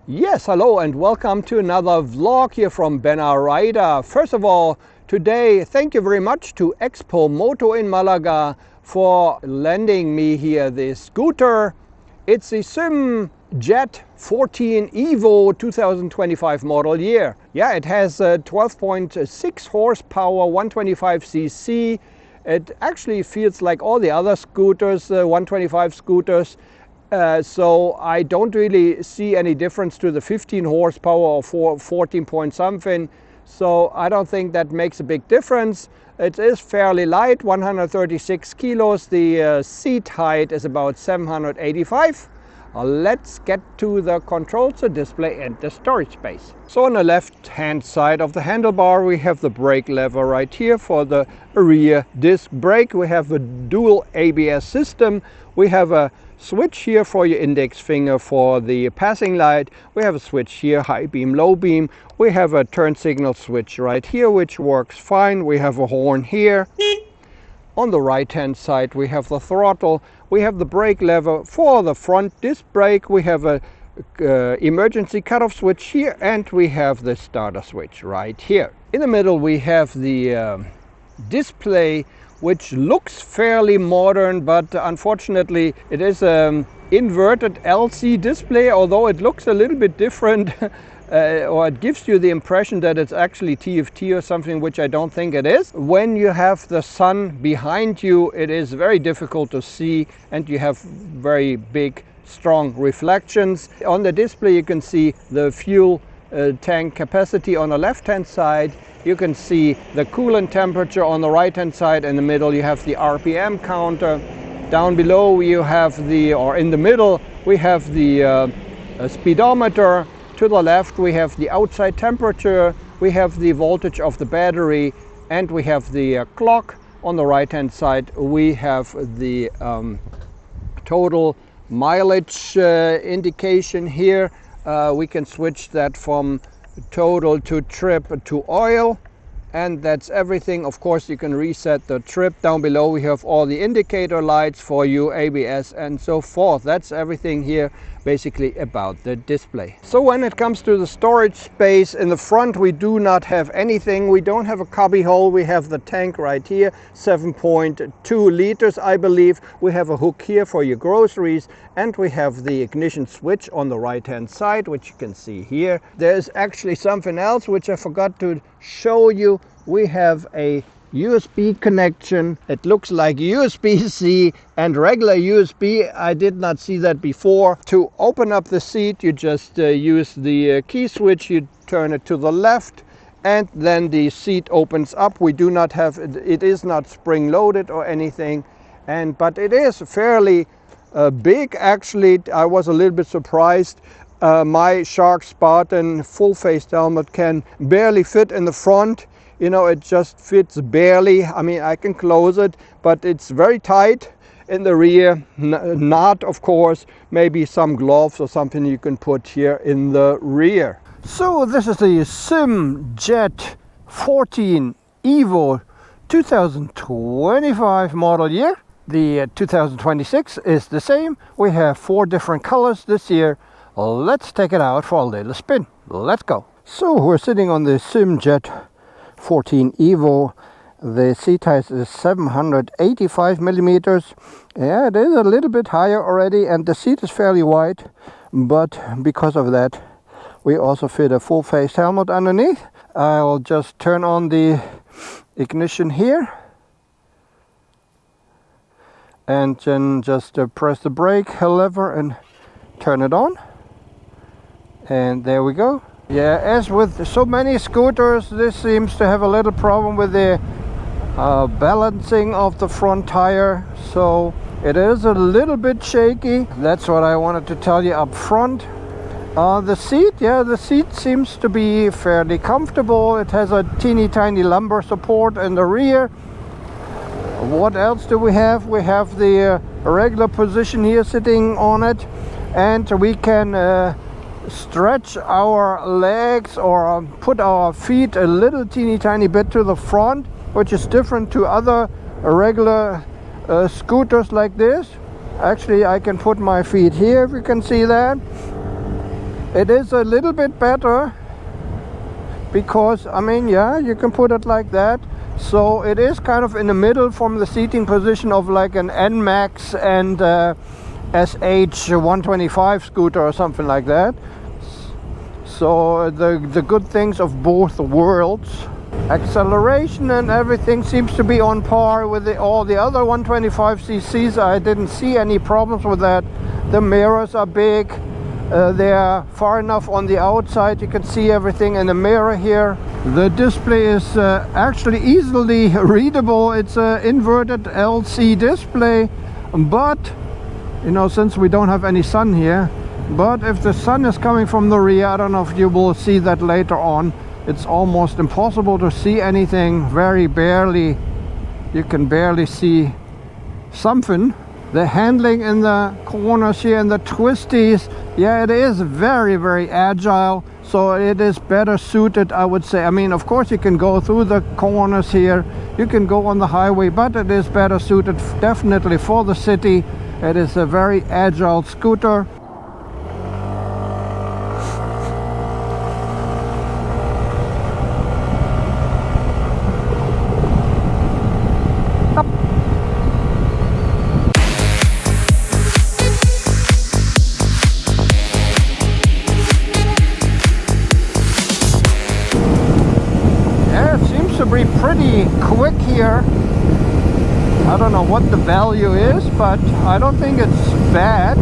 Yes, hello and welcome to another vlog here from Benarida. First of all, today thank you very much to ExpoMoto in Malaga for lending me here this scooter. It's the SYM Jet 14 Evo 2025 model year. Yeah, it has 12.6 horsepower, 125cc. It actually feels like all the other scooters, 125 scooters. So I don't really see any difference to the 15 horsepower or 14 point something. So I don't think that makes a big difference. It is fairly light, 136 kilos. The seat height is about 785. Let's get to the controls, the display and the storage space. So on the left hand side of the handlebar we have the brake lever right here for the rear disc brake. We have a dual ABS system. We have a switch here for your index finger for the passing light. We have a switch here, high beam, low beam. We have a turn signal switch right here which works fine. We have a horn here. On the right hand side we have the throttle. We have the brake lever for the front disc brake. We have a emergency cutoff switch here, and we have the starter switch right here. In the middle we have the display, which looks fairly modern, but unfortunately it is an inverted LC display, although it looks a little bit different. Or it gives you the impression that it's actually TFT or something, which I don't think it is. When you have the sun behind you, it is very difficult to see, and you have very big, strong reflections. On the display you can see the fuel tank capacity on the left hand side. You can see the coolant temperature on the right hand side. In the middle you have the RPM counter. Down below you have in the middle we have the speedometer. To the left we have the outside temperature, we have the voltage of the battery, and we have the clock. On the right hand side we have the total mileage indication here. We can switch that from total to trip to oil, and that's everything. Of course you can reset the trip. Down below we have all the indicator lights for you, ABS and so forth. That's everything here basically about the display. So when it comes to the storage space, in the front we do not have anything. We don't have a cubby hole. We have the tank right here, 7.2 liters I believe. We have a hook here for your groceries, and we have the ignition switch on the right hand side, which you can see here. There's actually something else which I forgot to show you. We have a USB connection. It looks like USB-C and regular USB. I did not see that before. To open up the seat you just use the key switch. You turn it to the left and then the seat opens up. We do not have it is not spring loaded or anything, but it is fairly big actually. I was a little bit surprised. My Shark Spartan full-faced helmet can barely fit in the front. You know, it just fits barely. I mean, I can close it, but it's very tight. In the rear, not of course, maybe some gloves or something you can put here in the rear. So this is the SYM Jet 14 Evo 2025 model year. The 2026 is the same. We have 4 different colors this year. Let's take it out for a little spin. Let's go. So we're sitting on the SYM Jet 14 Evo. The seat height is 785 millimeters. Yeah, it is a little bit higher already, and the seat is fairly wide, but because of that we also fit a full-face helmet underneath. I'll just turn on the ignition here and then just press the brake lever and turn it on, and there we go. Yeah, as with so many scooters, this seems to have a little problem with the balancing of the front tire, so it is a little bit shaky. That's what I wanted to tell you up front. The seat seems to be fairly comfortable. It has a teeny tiny lumbar support in the rear. What else do we have? We have the regular position here sitting on it, and we can stretch our legs or put our feet a little teeny tiny bit to the front, which is different to other regular scooters like this. Actually, I can put my feet here, if you can see that. It is a little bit better because, I mean, yeah, you can put it like that. So it is kind of in the middle from the seating position of like an NMAX and SH 125 scooter or something like that. So the good things of both worlds. Acceleration and everything seems to be on par with all the other 125cc's. I didn't see any problems with that. The mirrors are big. They're far enough on the outside. You can see everything in the mirror here. The display is actually easily readable. It's an inverted LC display, but you know, since we don't have any sun here, but if the sun is coming from the rear, I don't know if you will see that later on, it's almost impossible to see anything. Very barely, you can barely see something. The handling in the corners here and the twisties, yeah, it is very, very agile. So it is better suited, I would say. I mean, of course you can go through the corners here, you can go on the highway, but it is better suited definitely for the city. It is a very agile scooter. Pretty quick here. I don't know what the value is, but I don't think it's bad.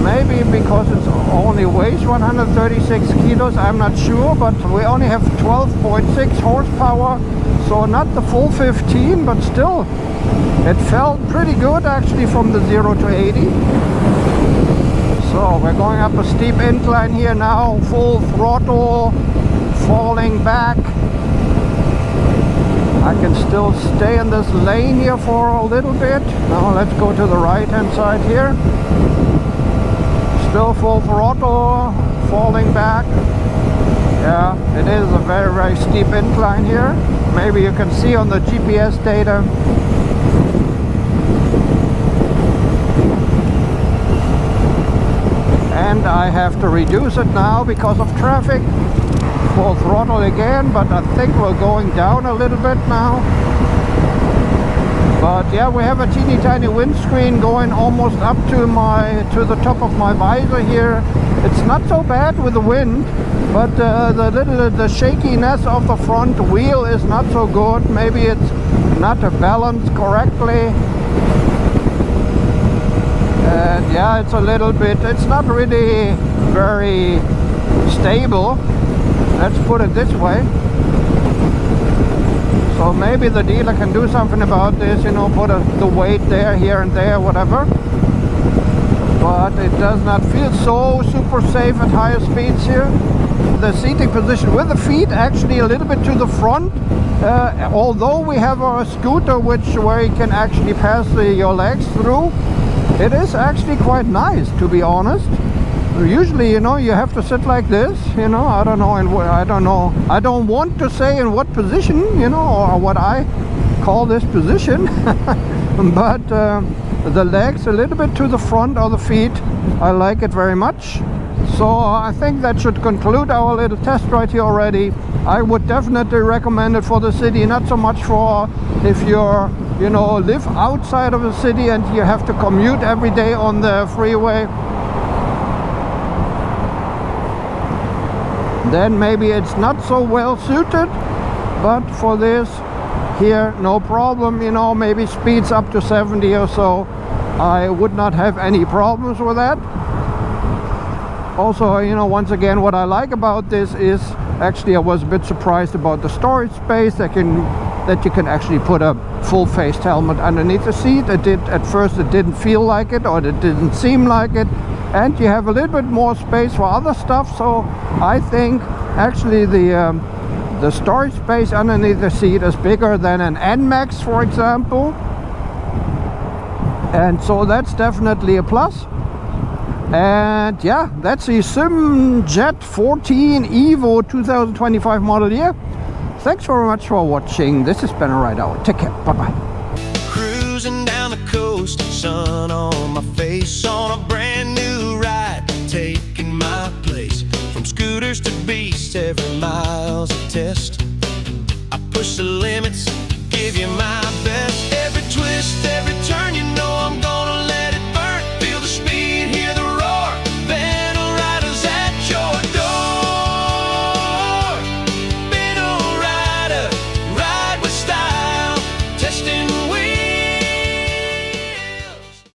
Maybe because it only weighs 136 kilos, I'm not sure, but we only have 12.6 horsepower, so not the full 15, but still it felt pretty good actually from the 0 to 80. So we're going up a steep incline here now, full throttle, falling back. I can still stay in this lane here for a little bit. Now let's go to the right hand side here. Still full throttle, falling back. Yeah, it is a very, very steep incline here. Maybe you can see on the GPS data. And I have to reduce it now because of traffic. Full throttle again, but I think we're going down a little bit now. But yeah, we have a teeny tiny windscreen going almost up to the top of my visor here. It's not so bad with the wind, but the shakiness of the front wheel is not so good. Maybe it's not balanced correctly. And yeah, it's a little bit, it's not really very stable. Let's put it this way. So maybe the dealer can do something about this, you know, put the weight there, here and there, whatever. But it does not feel so super safe at higher speeds here. The seating position with the feet actually a little bit to the front. Although we have a scooter where you can actually pass your legs through, it is actually quite nice, to be honest. Usually, you know, you have to sit like this, you know, I don't know, I don't want to say in what position, you know, or what I call this position, but the legs a little bit to the front of the feet, I like it very much. So I think that should conclude our little test ride here already. I would definitely recommend it for the city, not so much for if you're, you know, live outside of the city and you have to commute every day on the freeway. Then maybe it's not so well suited, but for this here, no problem, you know, maybe speeds up to 70 or so. I would not have any problems with that. Also, you know, once again, what I like about this is actually I was a bit surprised about the storage space that you can actually put a full-faced helmet underneath the seat. At first it didn't feel like it, or it didn't seem like it. And you have a little bit more space for other stuff, so I think actually the storage space underneath the seat is bigger than an NMAX, for example, and so that's definitely a plus. And yeah, that's the SYM Jet 14 Evo 2025 model year. Thanks very much for watching. This has been a ride out. Take care. Bye bye. Cruising down the coast, sun on my face on a brand new ride, taking my shooters to beasts, every mile's a test. I push the limits, give you my